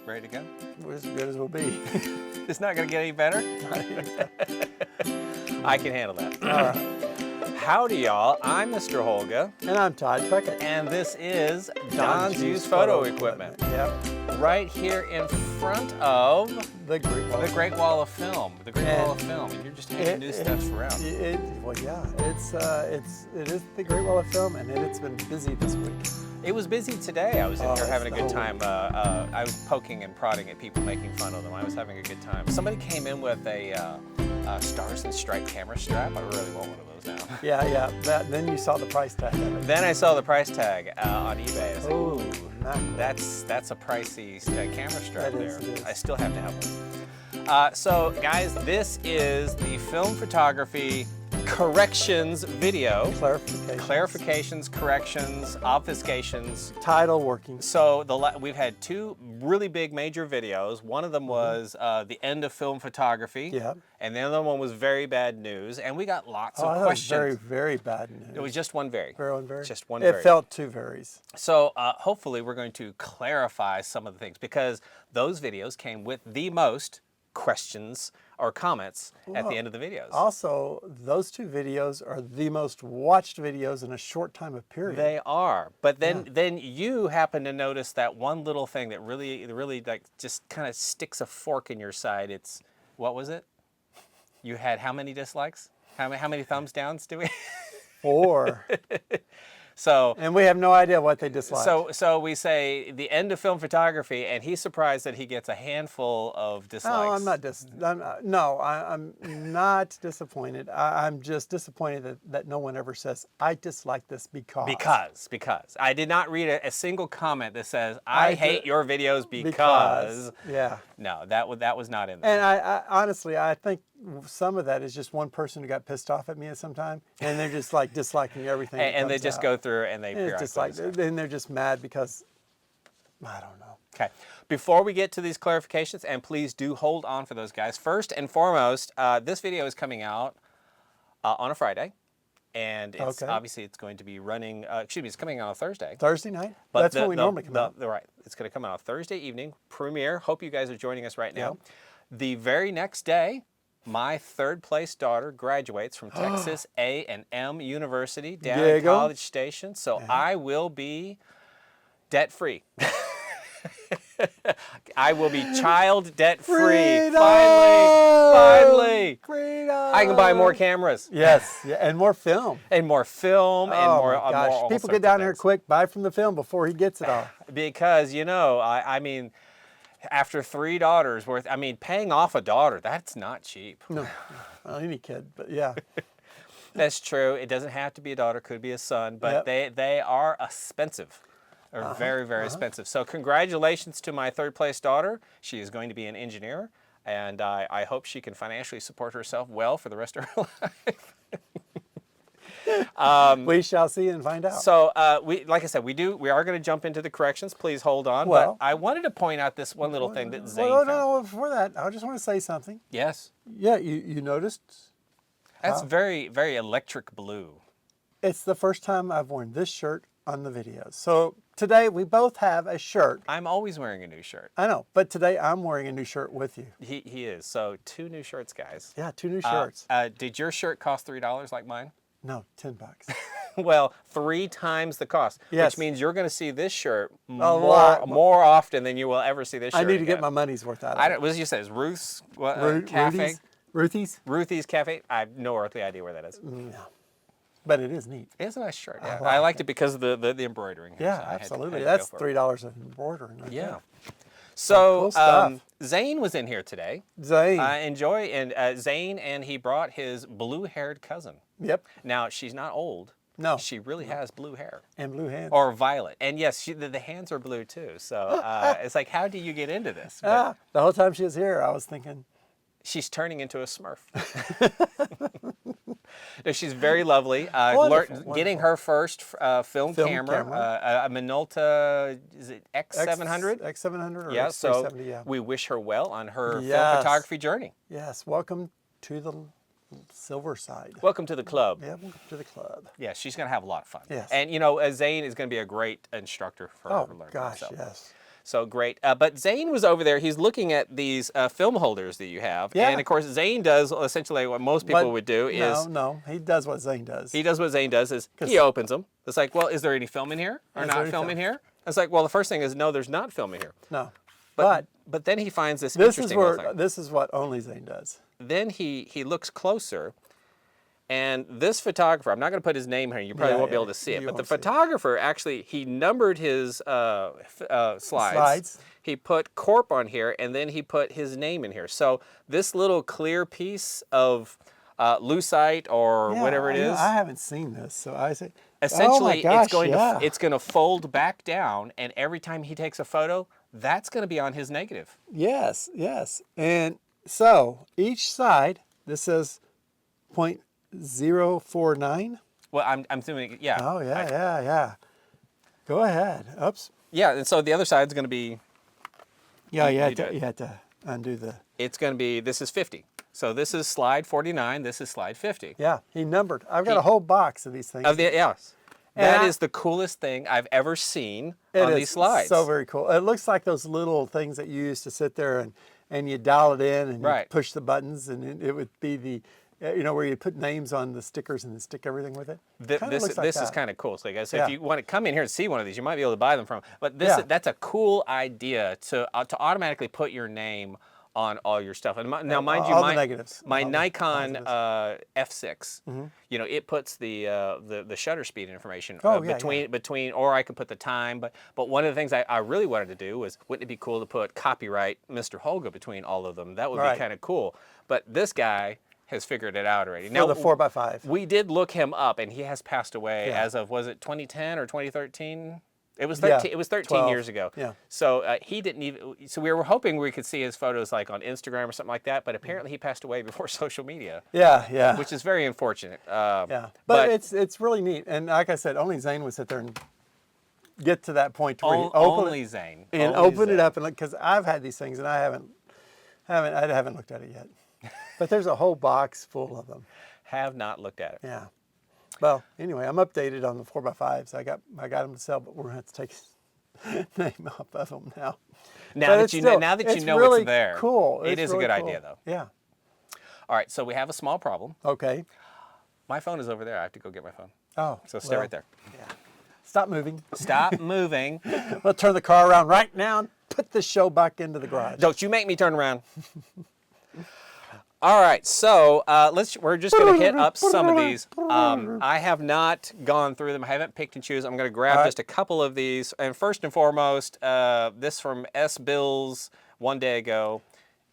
Ready to go? We're as good as we'll be. It's not going to get any better? I can handle that. All right. Howdy, y'all. I'm Mr. Holga. And I'm Todd Puckett. And this is Don's Used Photo Equipment. Yep. Right here in front of The Great Wall. the Great Wall of Film. The Great Wall of Film. And you're just hanging new stuff around. Well, yeah. It is the Great Wall of Film, and it's been busy this week. It was busy today. I was in here having a good the time. I was poking and prodding at people, making fun of them. I was having a good time. Somebody came in with a Stars and Stripes camera strap. I really want one of those now. Yeah. Then you saw the price tag of it. Then I saw the price tag on eBay. I was like, Ooh, ooh, that's a pricey camera strap That is, there. it is. I still have to have one. So guys, this is the film photography corrections video. Clarifications, corrections, obfuscations. Title working. So we've had two really big major videos. One of them was the end of film photography. Yeah. And the other one was very bad news. And we got lots of That was questions. very, very bad news. It was just one very. Just one very. It felt two varies. So hopefully we're going to clarify some of the things because those videos came with the most questions or comments at the end of the videos. Also, those two videos are the most watched videos in a short time of period. They are, but then you happen to notice that one little thing that really like just kind of sticks a fork in your side. It's, what was it? You had how many dislikes? How many thumbs downs do we? 4. So, and we have no idea what they disliked. So we say the end of film photography, and he's surprised that he gets a handful of dislikes. No, I'm not I'm not disappointed. I'm just disappointed that no one ever says, I dislike this because. Because. I did not read a single comment that says, I hate your videos because. Yeah. No, that was not in there. And I honestly, I think some of that is just one person who got pissed off at me at some time, and they're just like disliking everything. And they just go through and they it's just like, and they're just mad because, I don't know. Okay, before we get to these clarifications, and please do hold on for those guys. First and foremost, this video is coming out on a Friday, and it's obviously it's going to be running. It's coming out on Thursday. Thursday night. But that's when we normally come out. Right, it's going to come out Thursday evening premiere. Hope you guys are joining us right now. The very next day, my third-place daughter graduates from Texas A&M University down in College Station, so I will be debt-free. I will be child debt-free. Finally. Freedom. I can buy more cameras. Yes, and more film. And more film. Oh and more. My gosh. More people get down here quick, buy from the film before he gets it all. Because, I mean, after 3 daughters worth, paying off a daughter, that's not cheap. No, well, any kid, but yeah. That's true. It doesn't have to be a daughter, could be a son, but they are expensive. They're very, very expensive. So congratulations to my third-place daughter. She is going to be an engineer, and I hope she can financially support herself well for the rest of her life. We shall see and find out. So, like I said, we are going to jump into the corrections. Please hold on. Well, but I wanted to point out this one little thing that Zane found. No, before that, I just want to say something. Yes. Yeah, you noticed? That's very, very electric blue. It's the first time I've worn this shirt on the videos. So today we both have a shirt. I'm always wearing a new shirt. I know, but today I'm wearing a new shirt with you. He is. So 2 new shirts, guys. Yeah, 2 new shirts. Did your shirt cost $3 like mine? No, $10. Well, 3 times the cost, yes. Which means you're going to see this shirt more often than you will ever see this shirt. I need to get my money's worth out of it. What did you say? It's Ruth's Cafe? Ruthie's Cafe? I have no earthly idea where that is. No. But it is neat. It's a nice shirt. Yeah. I liked it because of the embroidering. Yeah, so absolutely. That's $3 of embroidering. Right there. So cool Zane was in here today. Zane. Zane, and he brought his blue-haired cousin. Yep. Now, she's not old. No. She really has blue hair. And blue hands. Or violet. And yes, the hands are blue too. So it's like, how do you get into this? But the whole time she was here, I was thinking. She's turning into a Smurf. No, she's very lovely. Wonderful. Getting her first film camera. A Minolta, is it X700? X700 or yeah, X370, so yeah. we wish her well on her film photography journey. Yes, welcome to the silver side. Welcome to the club. Yeah, welcome to the club. Yeah, she's going to have a lot of fun. Yes. And, Zane is going to be a great instructor for her learning. Oh, gosh, yes. So great. But Zane was over there. He's looking at these film holders that you have. Yeah. And of course, Zane does essentially what most people would do is... No, he does what Zane does. He does what Zane does is he opens them. It's like, well, is there any film in here or not film in here? It's like, well, the first thing is, no, there's not film in here. No. But then he finds this interesting little thing. This is what only Zane does. Then he looks closer, and this photographer, I'm not going to put his name here, you probably won't be able to see it, but the photographer actually, he numbered his slides. He put Corp on here, and then he put his name in here. So this little clear piece of lucite or whatever it is. I haven't seen this, so I say. Essentially, it's going to fold back down, and every time he takes a photo, that's going to be on his negative. Yes, yes. And so each side, this says 0.049. Well, I'm assuming, yeah. Oh, yeah. Go ahead. Oops. Yeah, and so the other side's going to be... Yeah, you had to undo the... It's going to be, this is 50. So this is slide 49, this is slide 50. Yeah, he numbered. I've got a whole box of these things. Yes. That is the coolest thing I've ever seen on these slides. So very cool. It looks like those little things that you used to sit there and you dial it in and you push the buttons, and it would be the, where you put names on the stickers and then stick everything with it. This is kind of cool. So, guys, if you want to come in here and see one of these, you might be able to buy them from. But that's a cool idea to automatically put your name on all your stuff. And now, mind you, my Nikon F6, it puts the shutter speed information between, or I could put the time. But one of the things I really wanted to do was, wouldn't it be cool to put copyright Mr. Holga between all of them? That would be kind of cool. But this guy has figured it out already. Now the 4x5. We did look him up, and he has passed away as of, was it 2010 or 2013? It was 13. It was 13 12. years ago. Yeah. So he didn't even. So we were hoping we could see his photos like on Instagram or something like that. But apparently he passed away before social media. Yeah. Which is very unfortunate. But it's really neat. And like I said, only Zane would sit there and get to that point where you open it, Zane. And open it up and look, because I've had these things and I haven't looked at it yet. But there's a whole box full of them. Have not looked at it. Yeah. Well, anyway, I'm updated on the 4x5s. I got them to sell, but we're going to have to take his name off of them now. Now that you know really it's there. Cool. It is really a good cool. idea, though. Yeah. All right, so we have a small problem. Okay. My phone is over there. I have to go get my phone. Oh. So stay right there. Yeah. Stop moving. Stop moving. We'll turn the car around right now and put the show back into the garage. Don't you make me turn around. All right, so we're just going to hit up some of these. I have not gone through them. I haven't picked and choose. I'm going to grab just a couple of these. And first and foremost, this from S. Bills one day ago.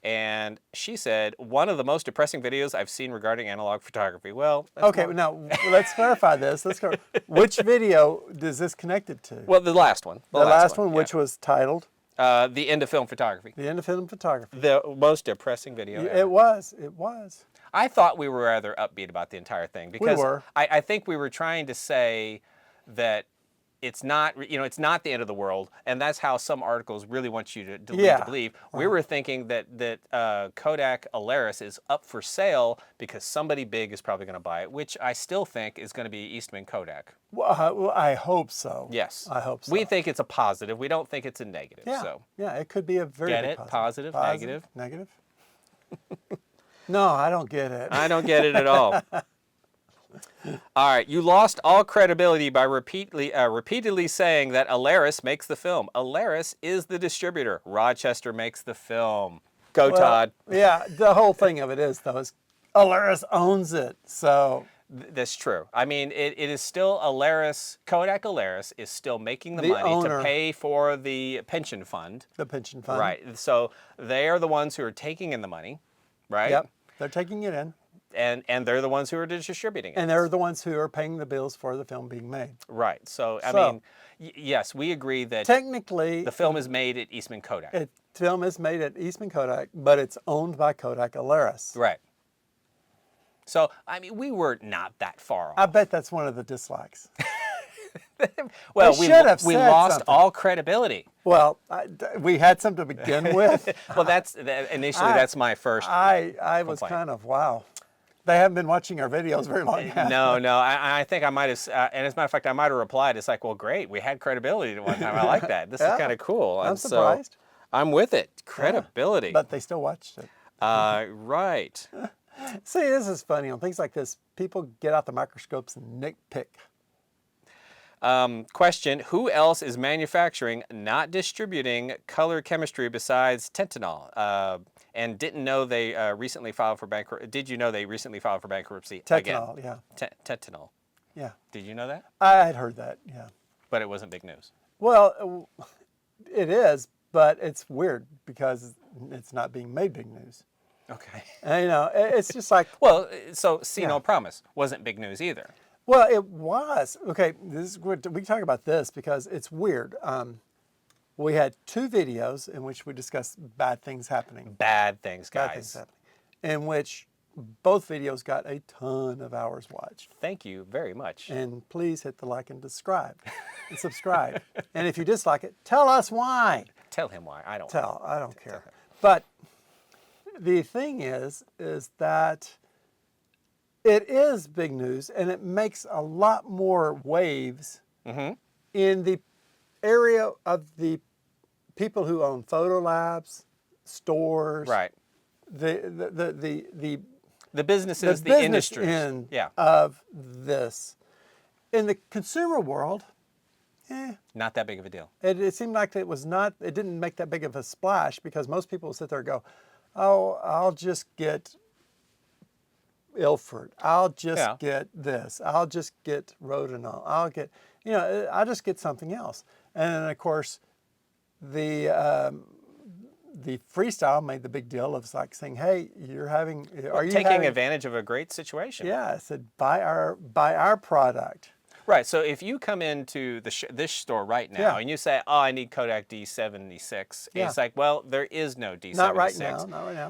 And she said, one of the most depressing videos I've seen regarding analog photography. Well, okay, now let's clarify this. Which video is this connected to? Well, the last one. The last one, which was titled? The End of Film Photography. The End of Film Photography. The most depressing video ever. It was. I thought we were rather upbeat about the entire thing because we were. I think we were trying to say that it's not, it's not the end of the world, and that's how some articles really want you to believe. We were thinking that Kodak Alaris is up for sale because somebody big is probably going to buy it, which I still think is going to be Eastman Kodak. Well, I hope so. Yes. I hope so. We think it's a positive. We don't think it's a negative. Yeah. So. Yeah, it could be a very Get it? Positive, negative? Negative? No, I don't get it. I don't get it at all. All right, you lost all credibility by repeatedly saying that Alaris makes the film. Alaris is the distributor. Rochester makes the film. Go, Todd. Yeah, the whole thing of it is, though, is Alaris owns it, so... That's true. I mean, it is still Alaris, Kodak Alaris is still making the money to pay for the pension fund. The pension fund. Right, so they are the ones who are taking in the money, right? Yep, they're taking it in. And they're the ones who are distributing it. And they're the ones who are paying the bills for the film being made. Right. So, I mean, yes, we agree that technically the film is made at Eastman Kodak. The film is made at Eastman Kodak, but it's owned by Kodak Alaris. Right. So, I mean, we were not that far off. I bet that's one of the dislikes. Well, we lost all credibility. Well, we had some to begin with. Well, initially that's my first. I was kind of wow. They haven't been watching our videos very long. No. I think I might have, and as a matter of fact, I might have replied. It's like, well, great. We had credibility at one time. I like that. This is kind of cool. I'm surprised. I'm with it. Credibility. Yeah, but they still watched it. Right. See, this is funny. On things like this, people get out the microscopes and nitpick. Question, who else is manufacturing, not distributing color chemistry besides Tentanol? And didn't know they recently filed for bankruptcy. Did you know they recently filed for bankruptcy Tentanol, again? yeah. Tentanol. Yeah. Did you know that? I had heard that, yeah. But it wasn't big news. Well, it is, but it's weird because it's not being made big news. Okay. And, you know, it's just like... Well, so See No Promise wasn't big news either. Well, it was. Okay, this is we can talk about this because it's weird. We had 2 videos in which we discussed bad things happening. Bad things, guys. Bad things happening. In which both videos got a ton of hours watched. Thank you very much. And please hit the like and subscribe. And if you dislike it, tell us why. Tell him why. I don't care. But the thing is that it is big news, and it makes a lot more waves in the area of the people who own photo labs, stores, right? The businesses, the business industries end of this. In the consumer world, not that big of a deal. It seemed like it was not. It didn't make that big of a splash because most people will sit there and go, "Oh, I'll just get Ilford. I'll just get this. I'll just get Rodinol. I'll just get something else." And then, of course, the freestyle made the big deal of like saying, "Hey, are you taking advantage of a great situation?" Yeah, I said, "Buy our product." Right. So if you come into this store right now and you say, "Oh, I need Kodak D76," it's like, well, there is no D76. Not right now.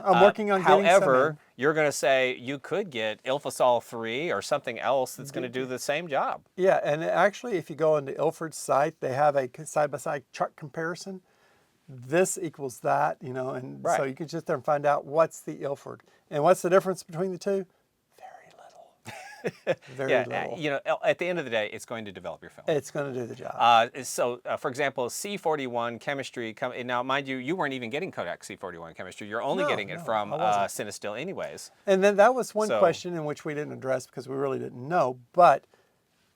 I'm working on getting some. However, you're going to say you could get Ilfosol 3 or something else that's going to do the same job. Yeah, and actually, if you go into Ilford's site, they have a side-by-side chart comparison. This equals that, and so you can sit there and find out what's the Ilford. And what's the difference between the two? Very little. At the end of the day, it's going to develop your film. It's going to do the job. For example, C41 chemistry. Now, mind you, you weren't even getting Kodak C41 chemistry. You're only getting it from Cinestill anyways. And then that was one question in which we didn't address because we really didn't know. But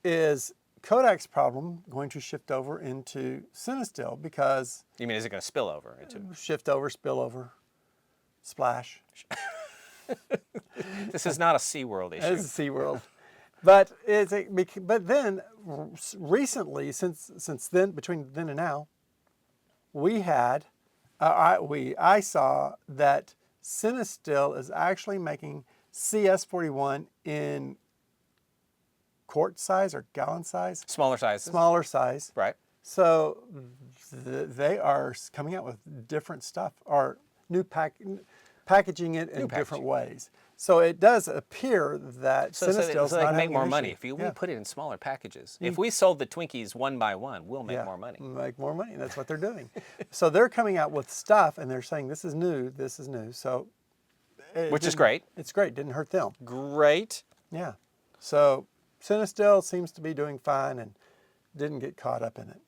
is Kodak's problem going to shift over into Cinestill? Because you mean, is it going to spill over into shift over, spill over, splash? This is not a SeaWorld issue. It's a SeaWorld. But then recently, since then, between then and now, we had I saw that Cinestill is actually making CS41 in quart size or gallon size. Smaller sizes. Smaller size. Right. So they are coming out with different stuff or packaging it in different ways. So it does appear that Cinestill's so they not can make more having an money. issue. If we put it in smaller packages. If we sold the Twinkies one by one, we'll make more money. Make more money. That's what they're doing. So they're coming out with stuff and they're saying this is new, this is new. So which is great. It's great. Didn't hurt them. Great. Yeah. So Cinestill seems to be doing fine and didn't get caught up in it.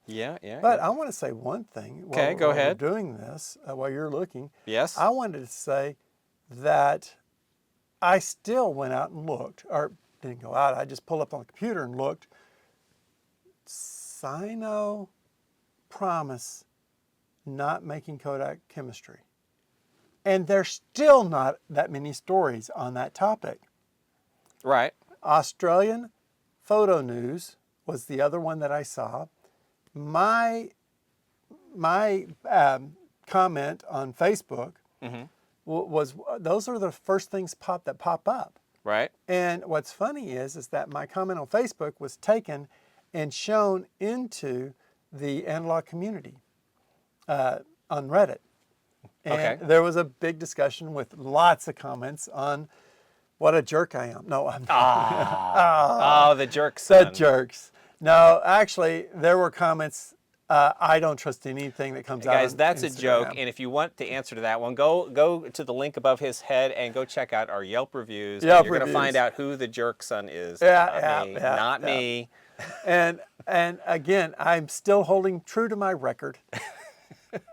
Yeah. But I want to say one thing. Okay, go ahead. While we're doing this, while you're looking. Yes. I wanted to say that I still went out and looked, or didn't go out. I just pulled up on the computer and looked. Sino Promise not making Kodak chemistry. And there's still not that many stories on that topic. Right. Australian Photo News was the other one that I saw. My comment on Facebook was those are the first things that pop up. Right. And what's funny is that my comment on Facebook was taken and shown into the analog community on Reddit. And there was a big discussion with lots of comments on what a jerk I am. No, I'm not. Oh, the jerks. The jerks. No, actually, there were comments I don't trust anything that comes out. Guys, that's on a joke. Instagram. And if you want the answer to that one, go to the link above his head and go check out our Yelp reviews. Yelp and you're going to reviews. find out who the jerk son is. Not Me. And again, I'm still holding true to my record.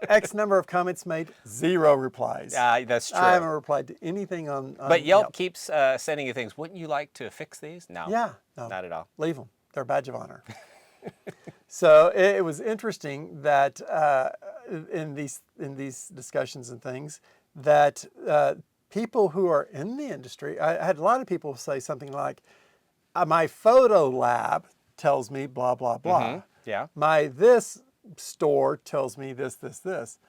X number of comments made, 0 replies. That's true. I haven't replied to anything on But Yelp keeps sending you things. Wouldn't you like to fix these? No. Yeah. No. Not at all. Leave them. They're a badge of honor. So it was interesting that in these discussions and things that people who are in the industry, I had a lot of people say something like, my photo lab tells me blah, blah, blah. Mm-hmm. Yeah. My this store tells me this, this, this.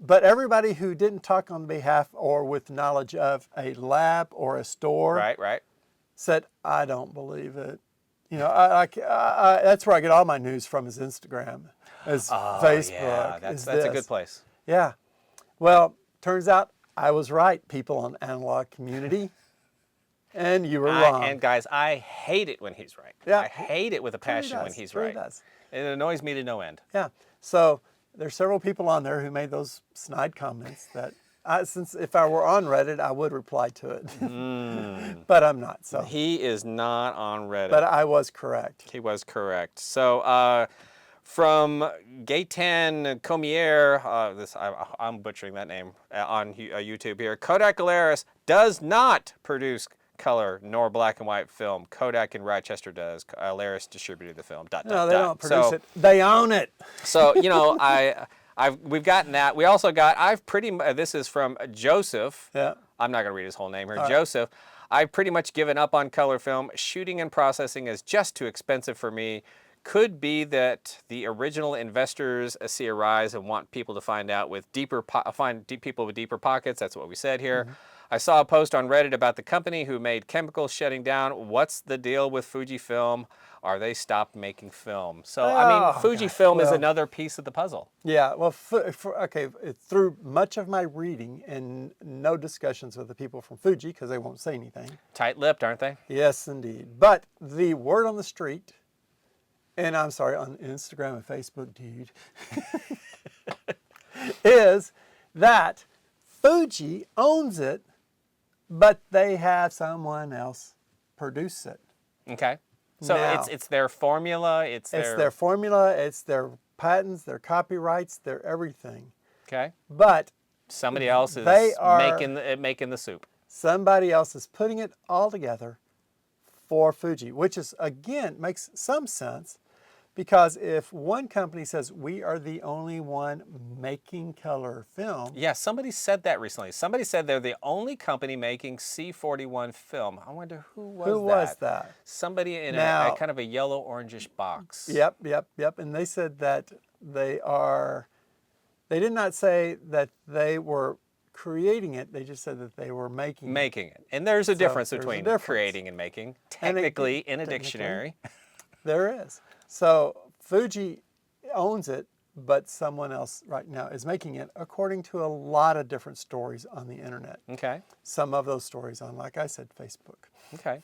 But everybody who didn't talk on behalf or with knowledge of a lab or a store Right. said, I don't believe it. You know, that's where I get all my news from is Instagram, is Facebook. Yeah, that's a good place. Yeah. Well, turns out I was right, people on Analog Community, and you were wrong. And guys, I hate it when he's right. Yeah. I hate it with a passion when he's right. Does. It annoys me to no end. Yeah. So there's several people on there who made those snide comments that since if I were on Reddit, I would reply to it. But I'm not. So He is not on Reddit. But I was correct. He was correct. So from Gaetan Comier, I'm butchering that name on YouTube here. Kodak Alaris does not produce color nor black and white film. Kodak in Rochester does. Alaris distributed the film. No, they don't produce it. They own it. So you know, we've gotten that. We also got. This is from Joseph. Yeah. I'm not going to read his whole name here. Joseph. I've pretty much given up on color film. Shooting and processing is just too expensive for me. Could be that the original investors see a rise and want people to find out with people with deeper pockets. That's what we said here. Mm-hmm. I saw a post on Reddit about the company who made chemicals shutting down. What's the deal with Fujifilm? Are they stopped making film? So, Fujifilm is another piece of the puzzle. Yeah, well, through much of my reading and no discussions with the people from Fuji, because they won't say anything. Tight-lipped, aren't they? Yes, indeed. But the word on the street, and I'm sorry, on Instagram and Facebook, dude, is that Fuji owns it, but they have someone else produce it. Okay. So Now, it's their formula. It's their formula. It's their patents, their copyrights, their everything. Okay. But Somebody else is making the soup. Somebody else is putting it all together for Fuji, which is, again, makes some sense because if one company says we are the only one making color film. Yeah, somebody said that recently. Somebody said they're the only company making C41 film. I wonder who was that? Somebody in a kind of a yellow orangish box. Yep. And they said that they did not say that they were creating it. They just said that they were making it. And there's a difference between creating and making, technically in a dictionary. There is. So Fuji owns it, but someone else right now is making it according to a lot of different stories on the internet. Okay. Some of those stories on, like I said, Facebook. Okay.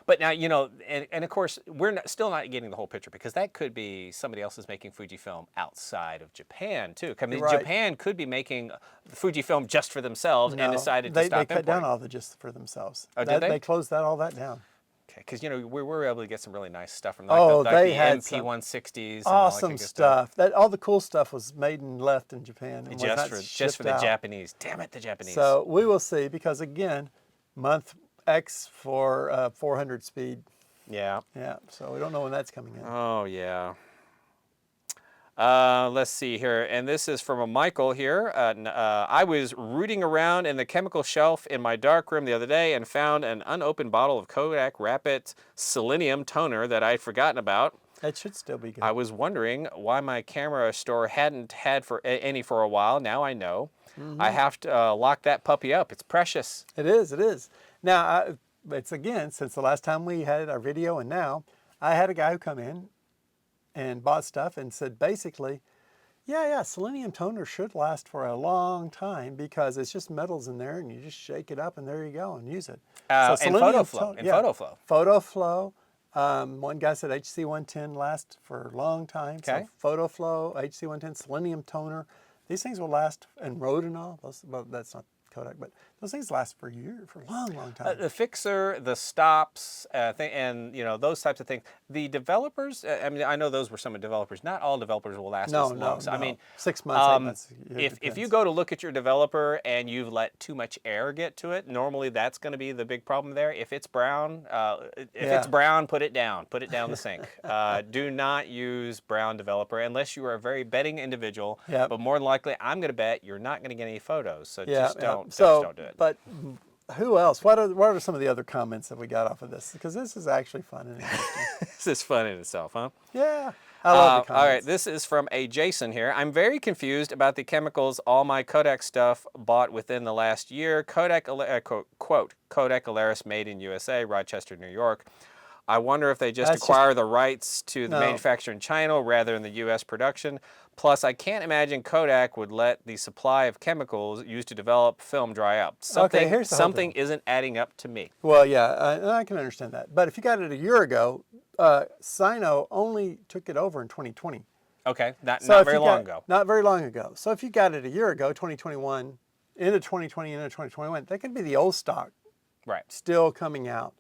But now, you know, and of course, we're still not getting the whole picture because that could be somebody else is making Fujifilm outside of Japan, too. I mean, Japan could be making Fujifilm just for themselves and decided to stop importing. They cut down all the just for themselves. Oh, did they? They closed all that down. Okay, because, you know, we were able to get some really nice stuff from they had MP160s. Awesome stuff. All the cool stuff was made and left in Japan. And just for the Japanese. Damn it, the Japanese. So we will see because, again, month X for 400 speed. Yeah. Yeah, so we don't know when that's coming in. Oh, yeah. Let's see here, and this is from a Michael here. I was rooting around in the chemical shelf in my darkroom the other day and found an unopened bottle of Kodak Rapid Selenium toner that I'd forgotten about. It should still be good. I was wondering why my camera store hadn't had any for a while. Now I know. Mm-hmm. I have to lock that puppy up. It's precious. It is. Now, it's again, since the last time we had our video and now, I had a guy who come in and bought stuff and said basically, yeah, selenium toner should last for a long time because it's just metals in there and you just shake it up and there you go and use it. So in photo flow. Photo flow. One guy said HC110 lasts for a long time. Okay. So photo flow, HC110, selenium toner. These things will last, and Rodinol, well, that's not Kodak, but those things last for years, for a long, long time. The fixer, the stops, and those types of things. The developers, I mean, I know those were some of the developers. Not all developers will last No, as long. no, So, no. I mean, 6 months, 8 months. if you go to look at your developer and you've let too much air get to it, normally that's going to be the big problem there. If it's brown, it's brown, put it down. Put it down the sink. Do not use brown developer unless you are a very betting individual. Yep. But more than likely, I'm going to bet you're not going to get any photos. So Yeah, just don't do it. But who else? What are some of the other comments that we got off of this? Because this is actually fun and interesting. This is fun in itself, huh? Yeah. I love the comments. All right, this is from a Jason here. I'm very confused about the chemicals all my Kodak stuff bought within the last year. Kodak, quote, Kodak Alaris made in USA, Rochester, New York. I wonder if they just acquire the rights to the manufacture in China rather than the U.S. production. Plus, I can't imagine Kodak would let the supply of chemicals used to develop film dry up. Something isn't adding up to me. Well, yeah, I can understand that. But if you got it a year ago, Sino only took it over in 2020. Okay, not very long ago. Not very long ago. So if you got it a year ago, 2021, into 2020, into 2021, that could be the old stock still coming out.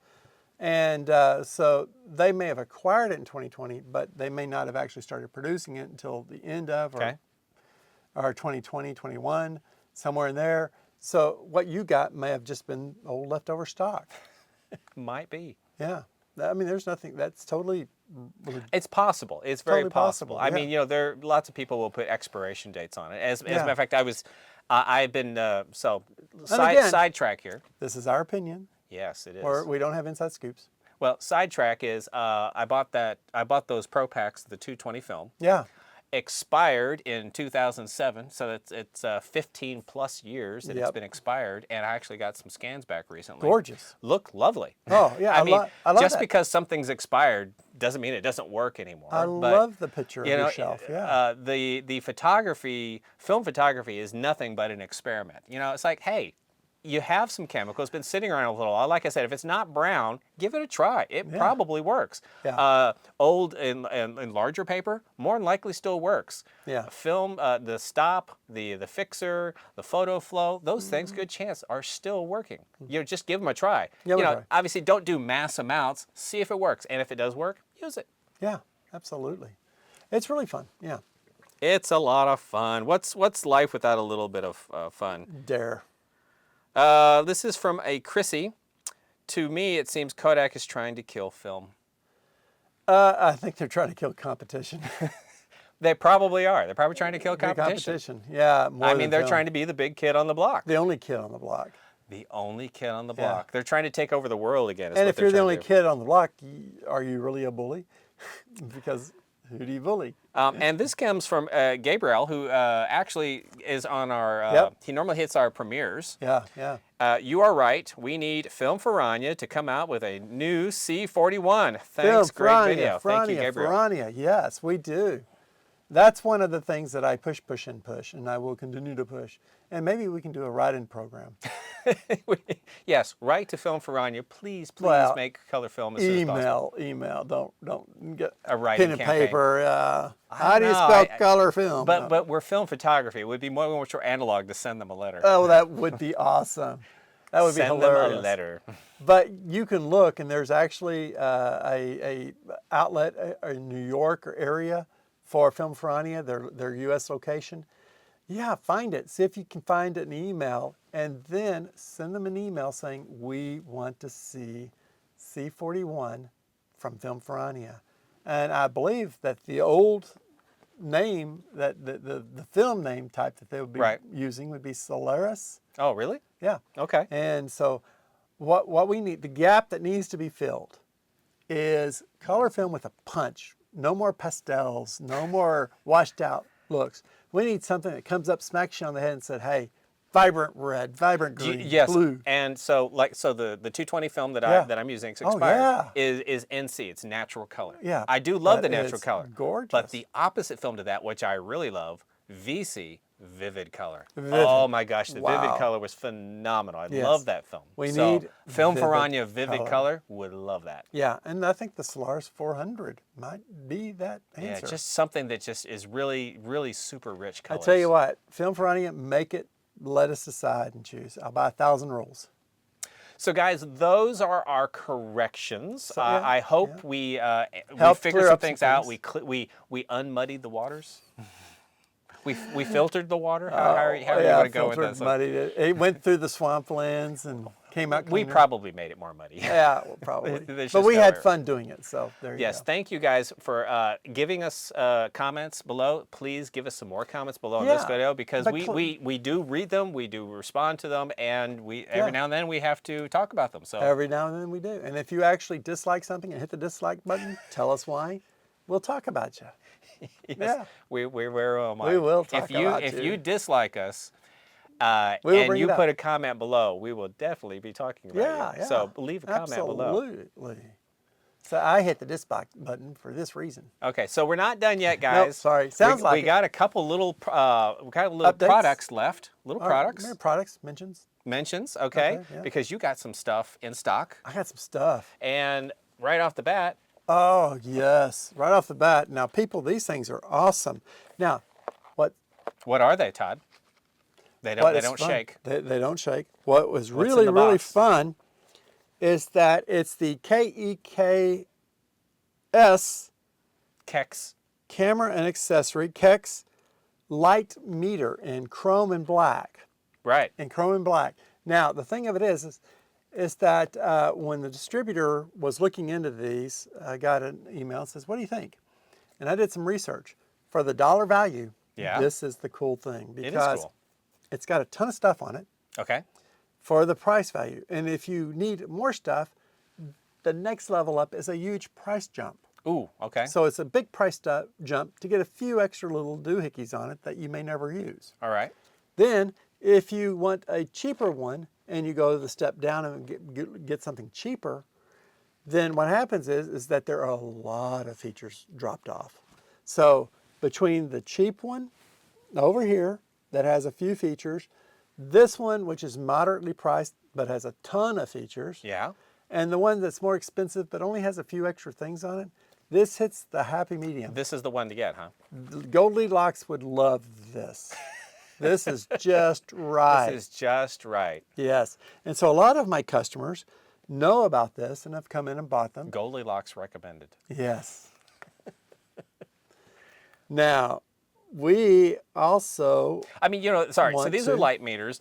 And so they may have acquired it in 2020, but they may not have actually started producing it until the end of or 2020, 21, somewhere in there. So what you got may have just been old leftover stock. Might be. Yeah. I mean, there's nothing, that's totally... It's possible. It's very totally possible. I mean, there lots of people will put expiration dates on it. As a matter of fact, I've been, sidetrack here. This is our opinion. Yes, it is. Or we don't have inside scoops. Well, sidetrack is I bought those Pro Packs, the 220 film. Yeah. Expired in 2007, so it's 15 plus years that it's been expired, and I actually got some scans back recently. Gorgeous. Look lovely. Oh yeah, I mean, I love just that. because something's expired doesn't mean it doesn't work anymore. I love the picture of your shelf. Yeah. The photography, film photography, is nothing but an experiment. It's like, hey, you have some chemicals, been sitting around a little while. Like I said, if it's not brown, give it a try. It probably works. Yeah. Old and larger paper, more than likely still works. Yeah. Film, the stop, the fixer, the photo flow, those things, good chance, are still working. Just give them a try. Yeah, obviously don't do mass amounts. See if it works. And if it does work, use it. Yeah, absolutely. It's really fun. Yeah. It's a lot of fun. What's life without a little bit of fun? Dare. This is from a Chrissy. To me, it seems Kodak is trying to kill film. I think they're trying to kill competition. They probably are. They're probably trying to kill competition. Yeah. They're trying to be the big kid on the block. The only kid on the block. The only kid on the block. They're trying to take over the world again. And if you're the only kid on the block, are you really a bully? Because who do you bully? And this comes from Gabriel, who actually is on our, he normally hits our premieres. Yeah, yeah. You are right. We need Film Farania to come out with a new C41. Thanks, great video. Thank you, Gabriel. Farania, yes, we do. That's one of the things that I push, and I will continue to push. And maybe we can do a write-in program. Yes, write to Film Farania. Please make color film as soon as possible. Email. Don't get a writing pen and campaign. Paper. How do you spell color film? But we're film photography. It would be more analog to send them a letter. Oh, that would be awesome. That would be hilarious. Send them a letter. But you can look, and there's actually a outlet in New York area for Film Farania, their U.S. location. Yeah, find it. See if you can find an email, and then send them an email saying, we want to see C41 from Film Farania. And I believe that the old name, that the film name type that they would be using would be Solaris. Oh, really? Yeah. Okay. And so what we need, the gap that needs to be filled is color film with a punch. No more pastels, no more washed out looks. We need something that comes up, smacks you on the head and said, hey, vibrant red, vibrant green, blue. And so the 220 film that I'm using, it's expired, is NC. It's natural color. Yeah. I do love the natural color. Gorgeous. But the opposite film to that, which I really love, VC, Vivid color. Vivid. Oh my gosh, the Wow. Vivid color was phenomenal. I Yes. love that film. We so, need Film Vivid Piranha Vivid color. color, would love that. Yeah, and I think the Solaris 400 might be that answer. Yeah, just something that just is really, really super rich I colors. tell you what, Film Piranha, make it, let us decide and choose. I'll buy 1,000 rolls. So guys, those are our corrections. So, yeah, I hope yeah. we Help figured clear some up some things out. things. We unmuddied the waters. we filtered the water. How are you yeah, going to go with filtered, this? muddied it. It went through the swamplands and came out We cleaner. probably made it more muddy. Yeah, well, probably. There's But just we no had error. fun doing it, so there you Yes, go. thank you guys for giving us comments below. Please give us some more comments below on this Yeah, video because but we do read them, we do respond to them, and every now and then we have to talk about them. So Every now and then we do. And if you actually dislike something and hit the dislike button, tell us why. We'll talk about you. yes, Yeah. we will talk if you about if you. you dislike us We will and bring you it up. put a comment below, we will definitely be talking about Yeah, you. yeah. So leave a comment below. Absolutely. So I hit the dislike button for this reason. Okay, so we're not done yet, guys. sorry. Sounds we like it. got a couple little Updates? products left. Little All right, products. Products, mentions. Mentions, okay? Okay, yeah. Because you got some stuff in stock. I got some stuff. And right off the bat, Oh, yes. Right off the bat. Now, people, these things are awesome. Now, what what are they, Todd? They what don't is fun- shake. They don't shake. What was What's in really, the really box? fun is that it's the KEKS Kex. camera and accessory KEKS light meter in chrome and black. Right. In chrome and black. Now, the thing of it is that when the distributor was looking into these, I got an email that says, what do you think? And I did some research. For the dollar value, Yeah. this is the cool thing It is because cool. it's got a ton of stuff on it Okay. for the price value. And if you need more stuff, the next level up is a huge price jump. Ooh, okay. So it's a big price jump to get a few extra little doohickeys on it that you may never use. All right. Then, if you want a cheaper one and you go the step down and get something cheaper, then what happens is that there are a lot of features dropped off. So between the cheap one over here that has a few features, this one which is moderately priced but has a ton of features, Yeah. and the one that's more expensive but only has a few extra things on it, this hits the happy medium. This is the one to get, huh? Goldilocks would love this. This is just right. This is just right. Yes. And so a lot of my customers know about this and have come in and bought them. Goldilocks recommended. Yes. Now, we also, I mean, sorry. So Want these are to- light meters.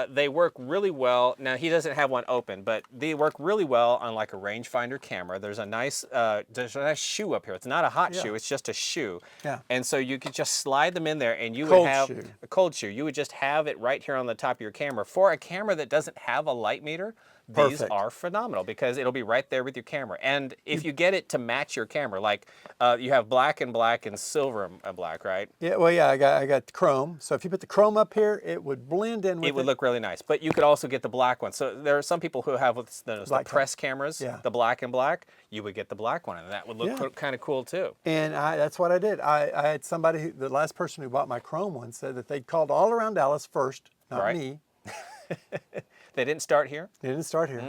They work really well. Now he doesn't have one open, but they work really well on like a rangefinder camera. There's a nice shoe up here. It's not a hot Yeah. shoe. It's just a shoe. Yeah. And so you could just slide them in there, and you Cold would have shoe. a cold shoe. You would just have it right here on the top of your camera. For a camera that doesn't have a light meter, these Perfect. are phenomenal because it'll be right there with your camera. And if you get it to match your camera, like you have black and silver and black, right? yeah, well, yeah, I got chrome. So if you put the chrome up here, it would blend in with It would look really nice, but you could also get the black one. So there are some people who have the Black press cameras, Yeah. the black and black. You would get the black one, and that would look Yeah. kind of cool too. And that's what I did. I had somebody, the last person who bought my chrome one said that they called all around Dallas first, not Right. me. They didn't start here. They didn't start here.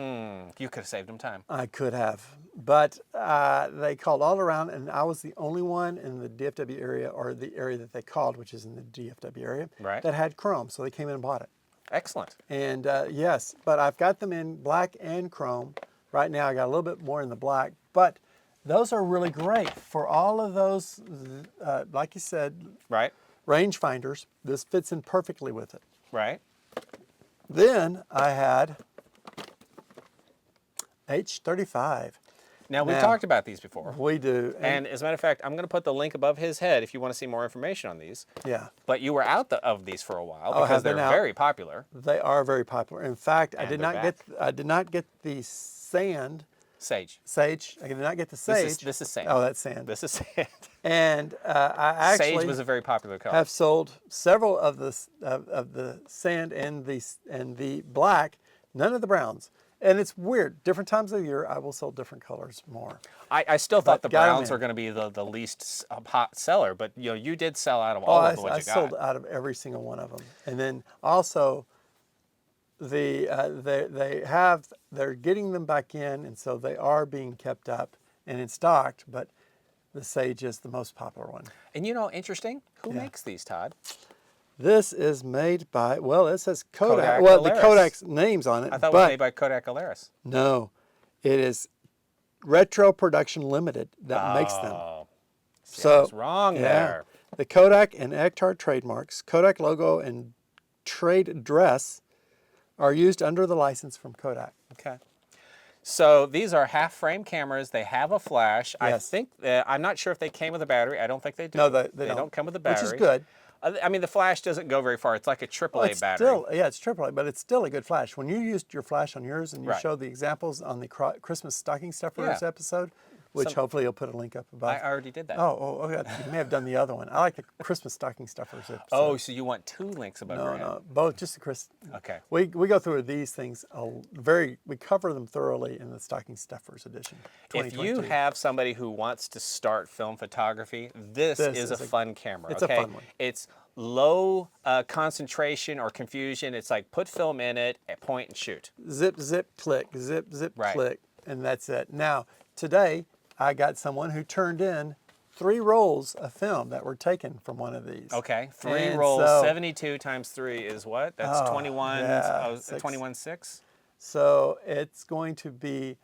You could have saved them time. I could have, but they called all around, and I was the only one in the DFW area, or the area that they called, which is in the DFW area, Right. that had chrome. So they came in and bought it. Excellent. And yes, but I've got them in black and chrome. Right now, I got a little bit more in the black, but those are really great for all of those, like you said, Right. rangefinders. This fits in perfectly with it. Right. Then I had H35. Now we Now- talked about these before, We do. and as a matter of fact, I'm going to put the link above his head if you want to see more information on these. yeah. But you were out of these for a while Oh, because have they're been out. very popular. They are very popular. In fact, I And did they're not get the sage. Sage. I did not get the sage. This is sand. Oh, that's sand. This is sand. And I actually Sage was a very popular color. have sold several of the sand and the black, none of the browns. and it's weird. Different times of the year, I will sell different colors more. I still thought the got 'em browns in. were going to be the least hot seller, but you did sell out of all of what I you got. sold out of every single one of them. And then also, they're getting them back in, and so they are being kept up and in stock. But the sage is the most popular one. And interesting. Who makes these, Todd? This is made by, well, it says Kodak. Kodak Well, Alaris. the Kodak's name's on it. I thought it but was made by Kodak Alaris. no, it is Retro Production Limited that makes them. See, I was wrong there. The Kodak and Ektar trademarks, Kodak logo and trade address are used under the license from Kodak. Okay. So these are half-frame cameras. They have a flash. I Yes. think I'm not sure if they came with a battery. I don't think they do. No, they don't. don't. Come with a battery, Which is good. I mean, the flash doesn't go very far. It's like a AAA It's battery. still, it's AAA, but it's still a good flash. When you used your flash on yours and you Right. showed the examples on the Christmas stocking stuffers Yeah. episode, which hopefully you'll put a link up above. I already did that. Okay. You may have done the other one. I like the Christmas stocking stuffers episode. Oh, so you want 2 links above your head? No, both, just the Christmas. Okay. We go through these things we cover them thoroughly in the stocking stuffers edition. If you have somebody who wants to start film photography, this is a fun camera. It's a fun one. It's low concentration or confusion. It's like put film in it, point and shoot. Zip, zip, click, zip, zip, Right. click, and that's it. Now, today, I got someone who turned in 3 rolls of film that were taken from one of these. Okay, 3 And rolls, so- 72 times 3 is what? That's 21, 21.6? So it's going to be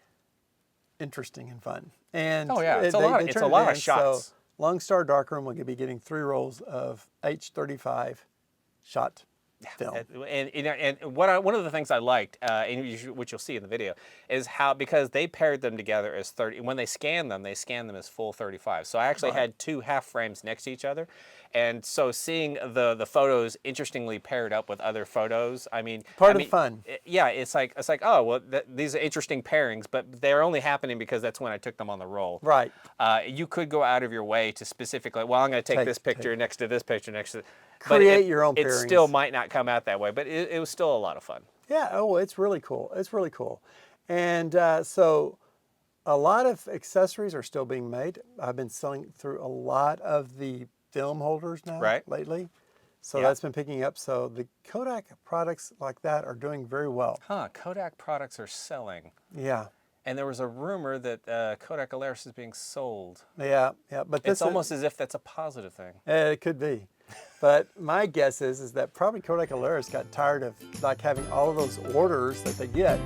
interesting and fun. And Oh, yeah, it's a lot of shots. So Lone Star Darkroom will be getting 3 rolls of H35 shot film. And one of the things I liked, which you'll see in the video, is how, because they paired them together as 30. When they scan them as full 35. So I actually had 2 half frames next to each other, and so seeing the photos interestingly paired up with other photos. I mean, Part of the fun. Yeah, it's like oh well, these are interesting pairings, but they're only happening because that's when I took them on the roll. Right. You could go out of your way to specifically, well, I'm going to take this picture next to this picture next to. Create your own It pairings. still might not come out that way, but it was still a lot of fun. Yeah, it's really cool. It's really cool. And so a lot of accessories are still being made. I've been selling through a lot of the film holders now lately. So that's been picking up. So the Kodak products like that are doing very well. Kodak products are selling. Yeah. And there was a rumor that Kodak Alaris is being sold. Yeah, but It's almost as if that's a positive thing. It could be. But my guess is that probably Kodak Alaris got tired of like having all of those orders that they get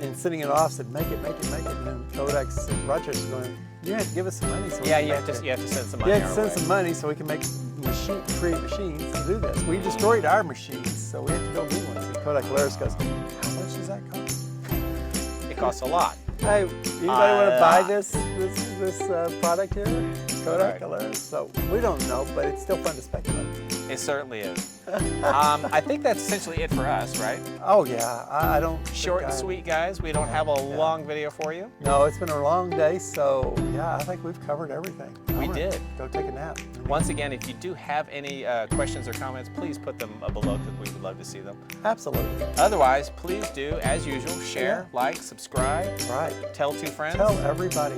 and sending it off, said make it. And then Kodak's Rochester's going, you have to give us some money. So you have to send some money. You have to send some money so we can create machines to do this. We destroyed our machines, so we have to build new ones. And Kodak Alaris goes, how much does that cost? It costs a lot. Hey, anybody want to buy this product here? Kodak Right. Alaris? So we don't know, but it's still fun to speculate. It certainly is. I think that's essentially it for us, right? Oh yeah, I don't. Short and sweet, guys. We don't have a long video for you. No, it's been a long day, so yeah, I think we've covered everything. We did. Go take a nap. Once again, if you do have any questions or comments, please put them below because we would love to see them. Absolutely. Otherwise, please do, as usual, share, like, subscribe, Right. tell 2 friends, Tell everybody.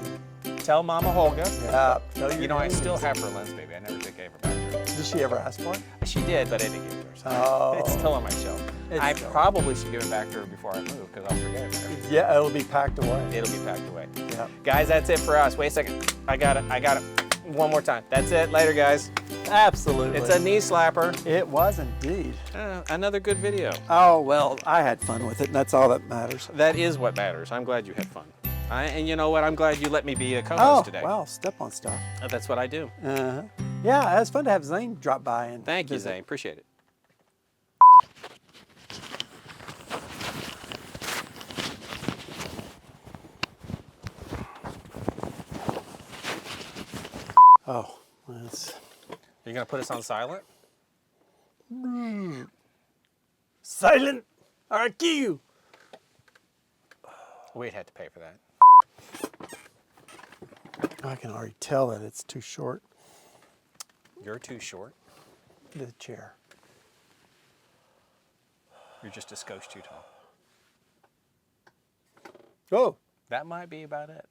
tell Mama Holga. Yeah. Tell your I neighbors. still have her lens, baby. I never did give her back to her. Did she ever ask for it? She did, but I didn't give it to her. Oh. It's still on my shelf. I probably should give it back to her before I move because I'll forget about it. Yeah, it'll be packed away. It'll be packed away. Yeah. Guys, that's it for us. Wait a second. I got it. One more time. That's it. Later, guys. Absolutely. It's a knee slapper. It was indeed. Another good video. Oh well, I had fun with it, and that's all that matters. That is what matters. I'm glad you had fun. And you know what? I'm glad you let me be a co-host today. Wow, step on stuff. That's what I do. Uh-huh. Yeah, it was fun to have Zane drop by and Thank you, visit. Zane. Appreciate it. Oh, that's You're going to put us on silent? silent. RQ. We'd had to pay for that. I can already tell that it's too short. You're too short. The chair. You're just a skosh too tall. Oh, That might be about it.